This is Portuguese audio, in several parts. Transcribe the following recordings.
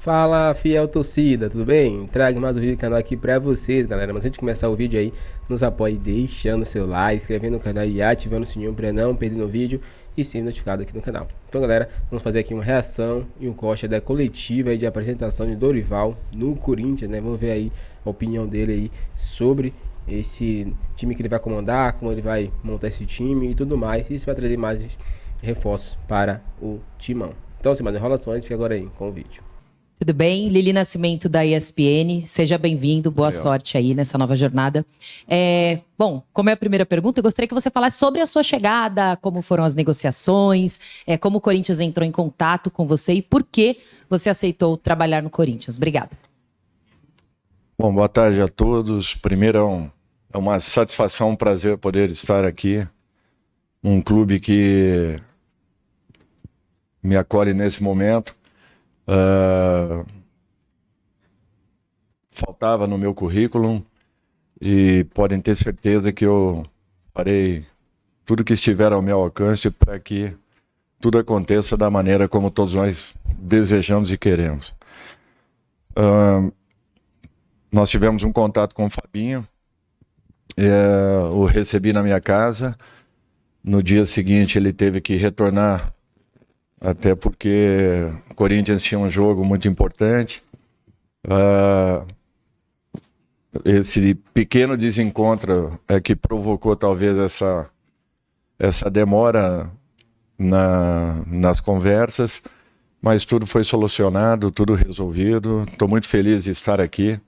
Fala, fiel torcida, tudo bem? Trago mais um vídeo do canal aqui pra vocês, galera. Mas antes de começar o vídeo aí, nos apoie deixando seu like, inscrevendo no canal e ativando o sininho pra não perder no vídeo e ser notificado aqui no canal. Então, galera, vamos fazer aqui uma reação e um corte da coletiva aí de apresentação de Dorival no Corinthians, né? Vamos ver aí a opinião dele aí sobre esse time que ele vai comandar, como ele vai montar esse time e tudo mais. E se vai trazer mais reforços para o timão. Então, sem mais enrolações, fica agora aí com o vídeo. Tudo bem? Lili Nascimento da ESPN, seja bem-vindo, boa sorte aí nessa nova jornada. Bom, como é a primeira pergunta, eu gostaria que você falasse sobre a sua chegada, como foram as negociações, como o Corinthians entrou em contato com você e por que você aceitou trabalhar no Corinthians. Obrigada. Bom, boa tarde a todos. Primeiro é uma satisfação, um prazer poder estar aqui. Um clube que me acolhe nesse momento. Faltava no meu currículo e podem ter certeza que eu farei tudo que estiver ao meu alcance para que tudo aconteça da maneira como todos nós desejamos e queremos. Nós tivemos um contato com o Fabinho, o recebi na minha casa. No dia seguinte ele teve que retornar, até porque o Corinthians tinha um jogo muito importante. Esse pequeno desencontro é que provocou talvez essa demora nas conversas, mas tudo foi solucionado, tudo resolvido. Estou muito feliz de estar aqui.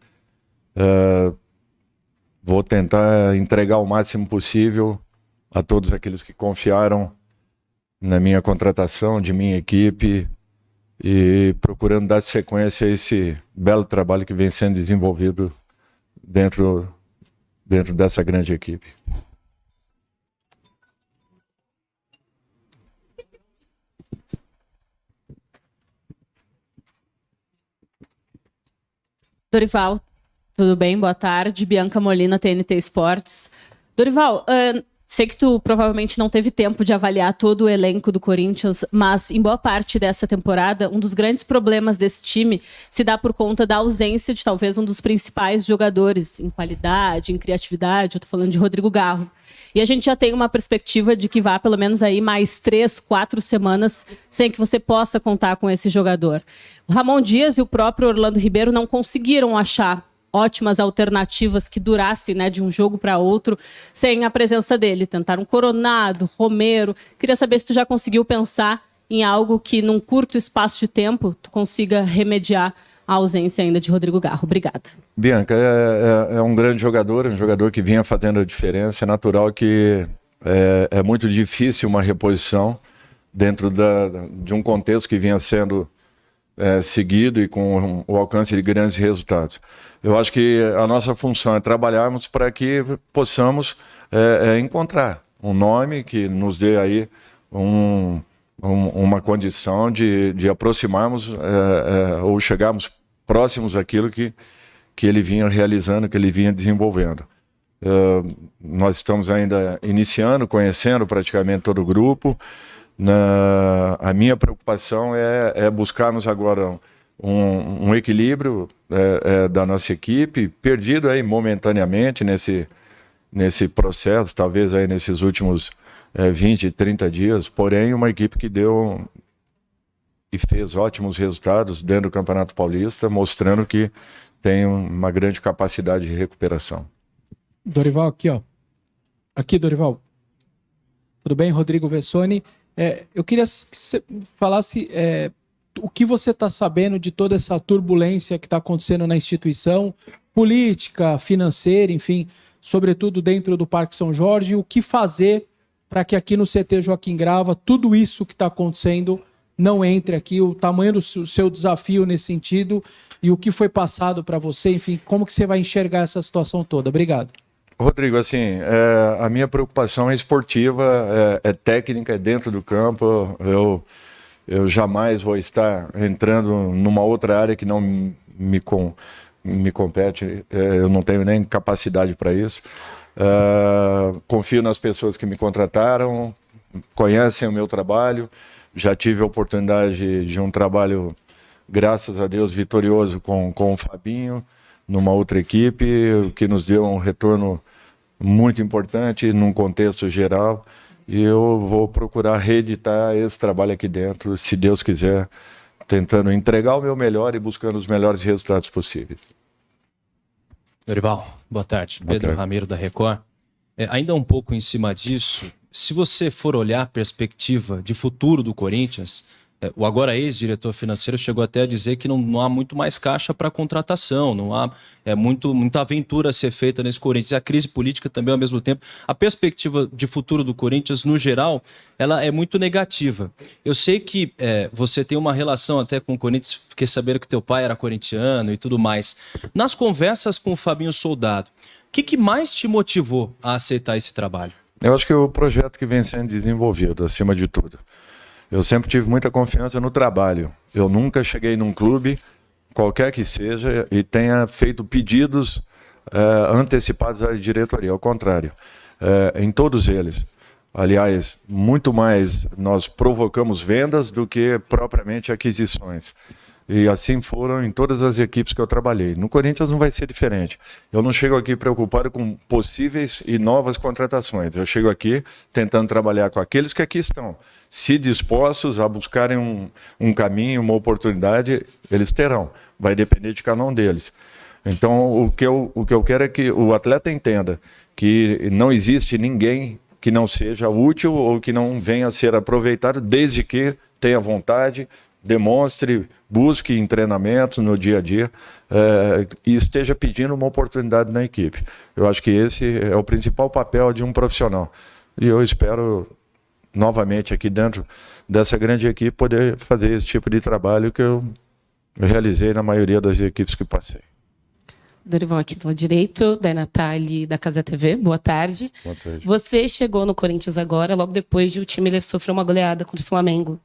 Vou tentar entregar o máximo possível a todos aqueles que confiaram na minha contratação, de minha equipe, e procurando dar sequência a esse belo trabalho que vem sendo desenvolvido dentro dessa grande equipe. Dorival, tudo bem? Boa tarde. Bianca Molina, TNT Esportes. Dorival, sei que tu provavelmente não teve tempo de avaliar todo o elenco do Corinthians, mas em boa parte dessa temporada, um dos grandes problemas desse time se dá por conta da ausência de talvez um dos principais jogadores em qualidade, em criatividade. Eu tô falando de Rodrigo Garro. E a gente já tem uma perspectiva de que vá pelo menos aí mais 3, 4 semanas sem que você possa contar com esse jogador. O Ramon Dias e o próprio Orlando Ribeiro não conseguiram achar ótimas alternativas que durassem, né, de um jogo para outro sem a presença dele. Tentaram Coronado, Romero. Queria saber se tu já conseguiu pensar em algo que num curto espaço de tempo tu consiga remediar a ausência ainda de Rodrigo Garro. Obrigada. Bianca, é um grande jogador, um jogador que vinha fazendo a diferença. É natural que é muito difícil uma reposição dentro de um contexto que vinha sendo seguido e com o alcance de grandes resultados. Eu acho que a nossa função é trabalharmos para que possamos encontrar um nome que nos dê aí uma condição de aproximarmos ou chegarmos próximos daquilo que ele vinha realizando, que ele vinha desenvolvendo. Nós estamos ainda iniciando, conhecendo praticamente todo o grupo. A minha preocupação é buscarmos agora um equilíbrio da nossa equipe, perdido aí momentaneamente nesse processo, talvez aí nesses últimos 20, 30 dias, porém uma equipe que deu e fez ótimos resultados dentro do Campeonato Paulista, mostrando que tem uma grande capacidade de recuperação. Dorival, aqui, ó. Aqui, Dorival. Tudo bem? Rodrigo Vessoni. Eu queria que você falasse o que você está sabendo de toda essa turbulência que está acontecendo na instituição, política, financeira, enfim, sobretudo dentro do Parque São Jorge, o que fazer para que aqui no CT Joaquim Grava tudo isso que está acontecendo não entre aqui, o tamanho do seu desafio nesse sentido e o que foi passado para você, enfim, como que você vai enxergar essa situação toda? Obrigado. Rodrigo, assim, a minha preocupação é esportiva, é técnica, é dentro do campo. Eu jamais vou estar entrando numa outra área que não me compete, eu não tenho nem capacidade para isso. Confio nas pessoas que me contrataram, conhecem o meu trabalho, já tive a oportunidade de um trabalho graças a Deus, vitorioso com o Fabinho, numa outra equipe, que nos deu um retorno muito importante num contexto geral. E eu vou procurar reeditar esse trabalho aqui dentro, se Deus quiser, tentando entregar o meu melhor e buscando os melhores resultados possíveis. Dorival, boa tarde. Boa Pedro tarde. Ramiro, da Record. Ainda um pouco em cima disso, se você for olhar a perspectiva de futuro do Corinthians, o agora ex-diretor financeiro chegou até a dizer que não há muito mais caixa para contratação, não há muita aventura a ser feita nesse Corinthians. A crise política também ao mesmo tempo. A perspectiva de futuro do Corinthians, no geral, ela é muito negativa. Eu sei que você tem uma relação até com o Corinthians, fiquei sabendo que teu pai era corintiano e tudo mais. Nas conversas com o Fabinho Soldado, o que mais te motivou a aceitar esse trabalho? Eu acho que é o projeto que vem sendo desenvolvido, acima de tudo. Eu sempre tive muita confiança no trabalho. Eu nunca cheguei num clube, qualquer que seja, e tenha feito pedidos antecipados à diretoria. Ao contrário, em todos eles. Aliás, muito mais nós provocamos vendas do que propriamente aquisições. E assim foram em todas as equipes que eu trabalhei. No Corinthians não vai ser diferente. Eu não chego aqui preocupado com possíveis e novas contratações. Eu chego aqui tentando trabalhar com aqueles que aqui estão. Se dispostos a buscarem um caminho, uma oportunidade, eles terão. Vai depender de cada um deles. Então, o que eu quero é que o atleta entenda que não existe ninguém que não seja útil ou que não venha a ser aproveitado, desde que tenha vontade, demonstre, busque em treinamentos no dia a dia e esteja pedindo uma oportunidade na equipe. Eu acho que esse é o principal papel de um profissional. E eu espero, novamente, aqui dentro dessa grande equipe, poder fazer esse tipo de trabalho que eu realizei na maioria das equipes que passei. Dorival, aqui do lado direito, da Natália, da Casa TV. Boa tarde. Boa tarde. Você chegou no Corinthians agora, logo depois de o time sofrer uma goleada contra o Flamengo.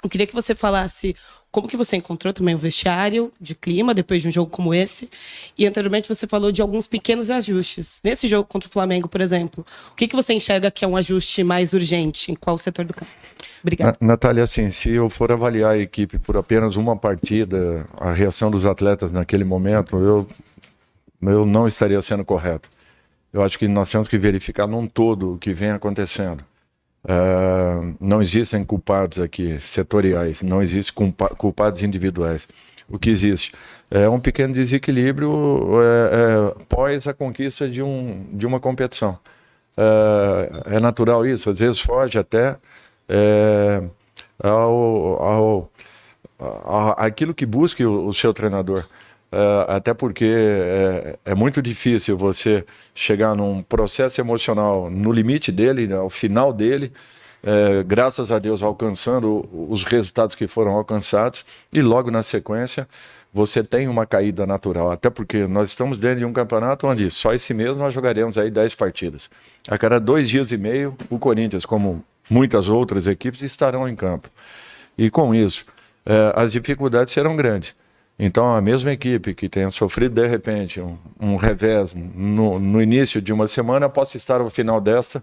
Eu queria que você falasse como que você encontrou também o vestiário de clima depois de um jogo como esse. E anteriormente você falou de alguns pequenos ajustes. Nesse jogo contra o Flamengo, por exemplo, o que você enxerga que é um ajuste mais urgente? Em qual setor do campo? Obrigada. Natália, assim, se eu for avaliar a equipe por apenas uma partida, a reação dos atletas naquele momento, eu não estaria sendo correto. Eu acho que nós temos que verificar num todo o que vem acontecendo. Não existem culpados aqui setoriais, não existem culpados individuais. O que existe é um pequeno desequilíbrio pós a conquista de uma competição. É natural isso, às vezes foge até aquilo que busca o seu treinador. Até porque é muito difícil você chegar num processo emocional no limite dele, ao final dele, graças a Deus alcançando os resultados que foram alcançados, e logo na sequência você tem uma caída natural, até porque nós estamos dentro de um campeonato onde só esse mês nós jogaremos aí 10 partidas. A cada 2 dias e meio, o Corinthians, como muitas outras equipes, estarão em campo. E com isso, as dificuldades serão grandes. Então, a mesma equipe que tenha sofrido, de repente, um revés no início de uma semana, possa estar ao final desta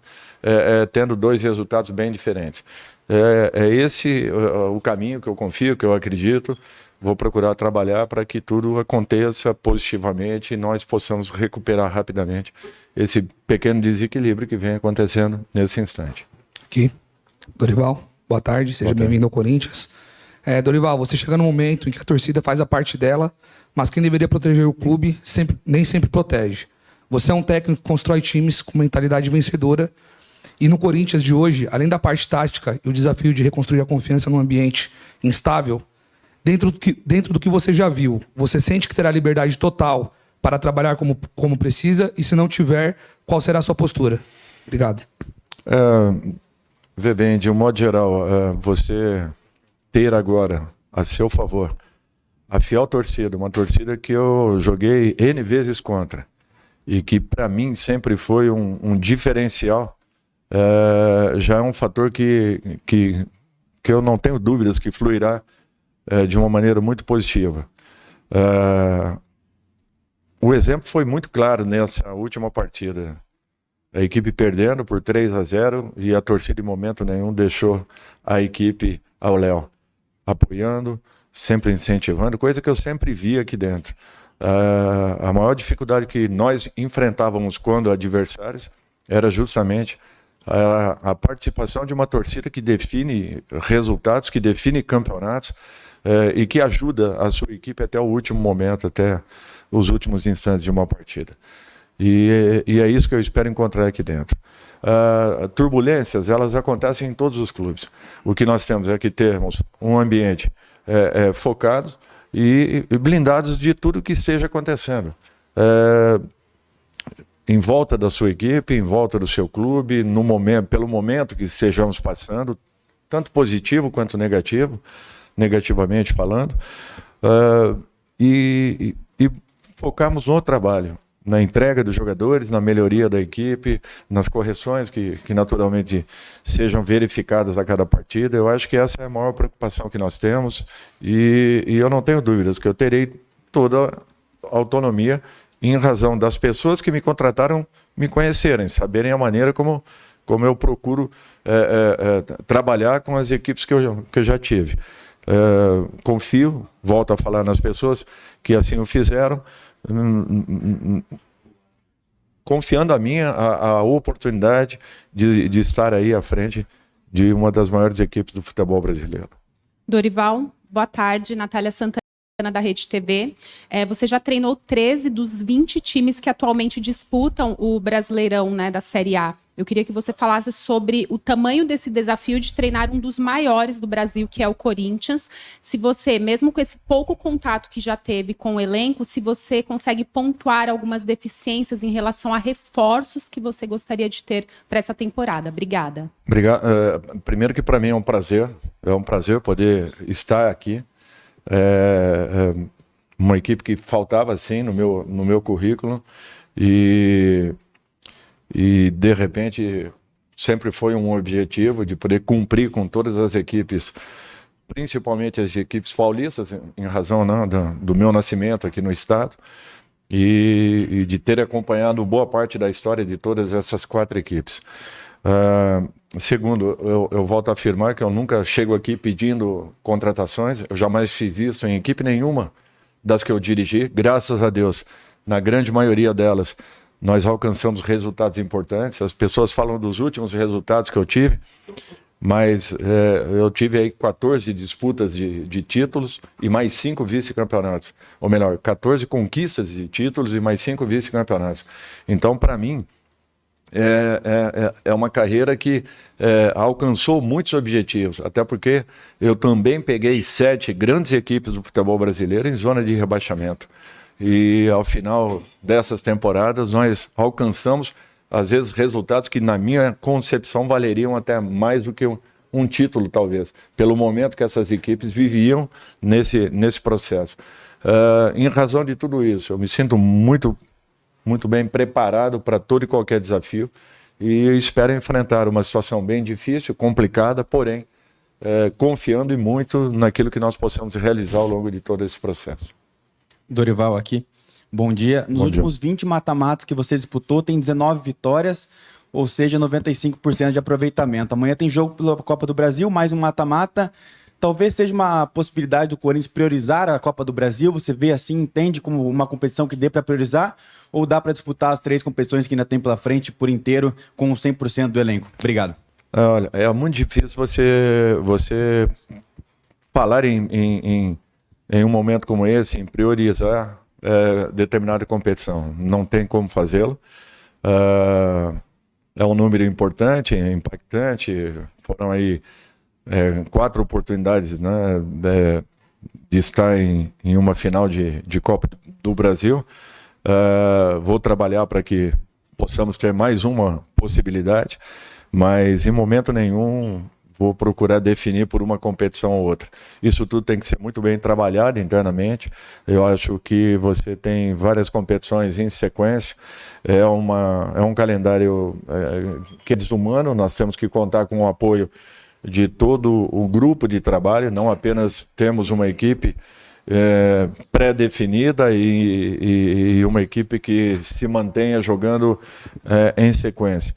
tendo 2 resultados bem diferentes. É esse o caminho que eu confio, que eu acredito. Vou procurar trabalhar para que tudo aconteça positivamente e nós possamos recuperar rapidamente esse pequeno desequilíbrio que vem acontecendo nesse instante. Aqui, Dorival, boa tarde, seja bem-vindo ao Corinthians. Dorival, você chega no momento em que a torcida faz a parte dela, mas quem deveria proteger o clube nem sempre protege. Você é um técnico que constrói times com mentalidade vencedora e no Corinthians de hoje, além da parte tática e o desafio de reconstruir a confiança num ambiente instável, dentro do que você já viu, você sente que terá liberdade total para trabalhar como precisa e se não tiver, qual será a sua postura? Obrigado. Vê bem, de um modo geral, você ter agora a seu favor a fiel torcida, uma torcida que eu joguei N vezes contra e que para mim sempre foi um diferencial, já é um fator que eu não tenho dúvidas que fluirá de uma maneira muito positiva. O exemplo foi muito claro nessa última partida. A equipe perdendo por 3-0 e a torcida em momento nenhum deixou a equipe ao léu, apoiando, sempre incentivando, coisa que eu sempre vi aqui dentro. A maior dificuldade que nós enfrentávamos quando adversários era justamente a participação de uma torcida que define resultados, que define campeonatos e que ajuda a sua equipe até o último momento, até os últimos instantes de uma partida. E é isso que eu espero encontrar aqui dentro. Turbulências, elas acontecem em todos os clubes. O que nós temos é que termos um ambiente focado e blindados de tudo que esteja acontecendo. Em volta da sua equipe, em volta do seu clube, pelo momento que estejamos passando, tanto positivo quanto negativo, negativamente falando, e focarmos no trabalho, na entrega dos jogadores, na melhoria da equipe, nas correções que naturalmente sejam verificadas a cada partida. Eu acho que essa é a maior preocupação que nós temos e eu não tenho dúvidas que eu terei toda a autonomia em razão das pessoas que me contrataram me conhecerem, saberem a maneira como eu procuro trabalhar com as equipes que eu já tive. Confio, volto a falar nas pessoas que assim o fizeram, confiando a oportunidade de estar aí à frente de uma das maiores equipes do futebol brasileiro. Dorival, boa tarde. Natália Santana, da Rede TV. Você já treinou 13 dos 20 times que atualmente disputam o Brasileirão, né, da Série A. Eu queria que você falasse sobre o tamanho desse desafio de treinar um dos maiores do Brasil, que é o Corinthians. Se você, mesmo com esse pouco contato que já teve com o elenco, se você consegue pontuar algumas deficiências em relação a reforços que você gostaria de ter para essa temporada. Obrigada. Obrigado. Primeiro que para mim é um prazer poder estar aqui. Uma equipe que faltava assim no meu currículo e de repente sempre foi um objetivo de poder cumprir com todas as equipes, principalmente as equipes paulistas, em razão, né, do meu nascimento aqui no estado e de ter acompanhado boa parte da história de todas essas 4 equipes. Segundo, eu volto a afirmar que eu nunca chego aqui pedindo contratações, eu jamais fiz isso em equipe nenhuma das que eu dirigi. Graças a Deus, na grande maioria delas, nós alcançamos resultados importantes. As pessoas falam dos últimos resultados que eu tive, mas eu tive aí 14 disputas de títulos e mais 5 vice-campeonatos. Ou melhor, 14 conquistas de títulos e mais 5 vice-campeonatos. Então, para mim, é uma carreira que alcançou muitos objetivos, até porque eu também peguei 7 grandes equipes do futebol brasileiro em zona de rebaixamento. E ao final dessas temporadas nós alcançamos, às vezes, resultados que na minha concepção valeriam até mais do que um título, talvez, pelo momento que essas equipes viviam nesse processo. Em razão de tudo isso, eu me sinto muito bem preparado para todo e qualquer desafio e espero enfrentar uma situação bem difícil, complicada, porém confiando muito naquilo que nós possamos realizar ao longo de todo esse processo. Dorival aqui. Bom dia. Nos últimos 20 mata-matas que você disputou, tem 19 vitórias, ou seja, 95% de aproveitamento. Amanhã tem jogo pela Copa do Brasil, mais um mata-mata. Talvez seja uma possibilidade do Corinthians priorizar a Copa do Brasil. Você vê assim, entende como uma competição que dê para priorizar? Ou dá para disputar as 3 competições que ainda tem pela frente por inteiro com 100% do elenco? Obrigado. Olha, é muito difícil você falar em um momento como esse, em priorizar determinada competição. Não tem como fazê-lo. É um número importante, impactante. Foram aí 4 oportunidades, né, de estar em uma final de Copa do Brasil. Vou trabalhar para que possamos ter mais uma possibilidade, mas em momento nenhum vou procurar definir por uma competição ou outra. Isso tudo tem que ser muito bem trabalhado internamente. Eu acho que você tem várias competições em sequência. É um calendário que é desumano. Nós temos que contar com o apoio de todo o grupo de trabalho, não apenas temos uma equipe pré-definida e uma equipe que se mantenha jogando em sequência.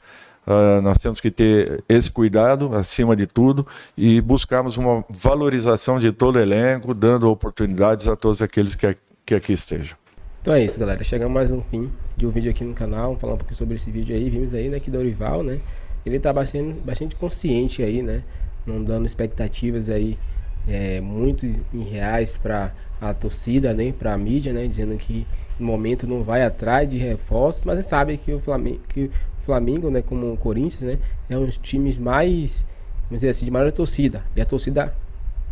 Nós temos que ter esse cuidado acima de tudo e buscarmos uma valorização de todo o elenco, dando oportunidades a todos aqueles que aqui estejam. Então é isso, galera. Chegamos mais um fim de um vídeo aqui no canal. Vamos falar um pouquinho sobre esse vídeo aí. Vimos aí, né, que Dorival, né, ele tá bastante consciente aí, né, não dando expectativas aí muito irreais para a torcida, né, para a mídia, né, dizendo que no momento não vai atrás de reforços, mas você sabe que o Flamengo, né, como o Corinthians, né, é um dos times mais, vamos dizer assim, de maior torcida, e a torcida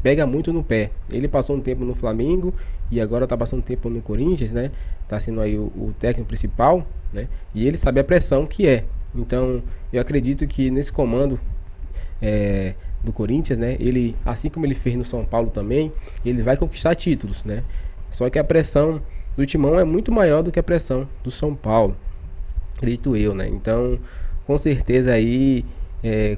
pega muito no pé. Ele passou um tempo no Flamengo e agora tá passando um tempo no Corinthians, né, tá sendo aí o técnico principal, né, e ele sabe a pressão que é. Então eu acredito que nesse comando do Corinthians, né, ele, assim como ele fez no São Paulo também, ele vai conquistar títulos, né, só que a pressão do Timão é muito maior do que a pressão do São Paulo, acredito eu, né. Então com certeza aí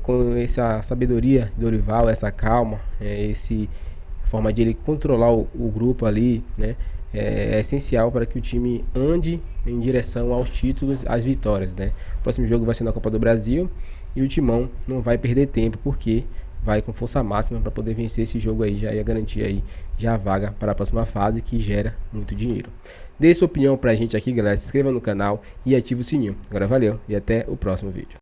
com essa sabedoria de Dorival, essa calma, a forma de ele controlar o grupo ali, né, é essencial para que o time ande em direção aos títulos, às vitórias, né. O próximo jogo vai ser na Copa do Brasil e o Timão não vai perder tempo, porque vai com força máxima para poder vencer esse jogo aí, já ia garantir aí já a vaga para a próxima fase, que gera muito dinheiro. Dê sua opinião pra gente aqui, galera, se inscreva no canal e ative o sininho. Agora valeu e até o próximo vídeo.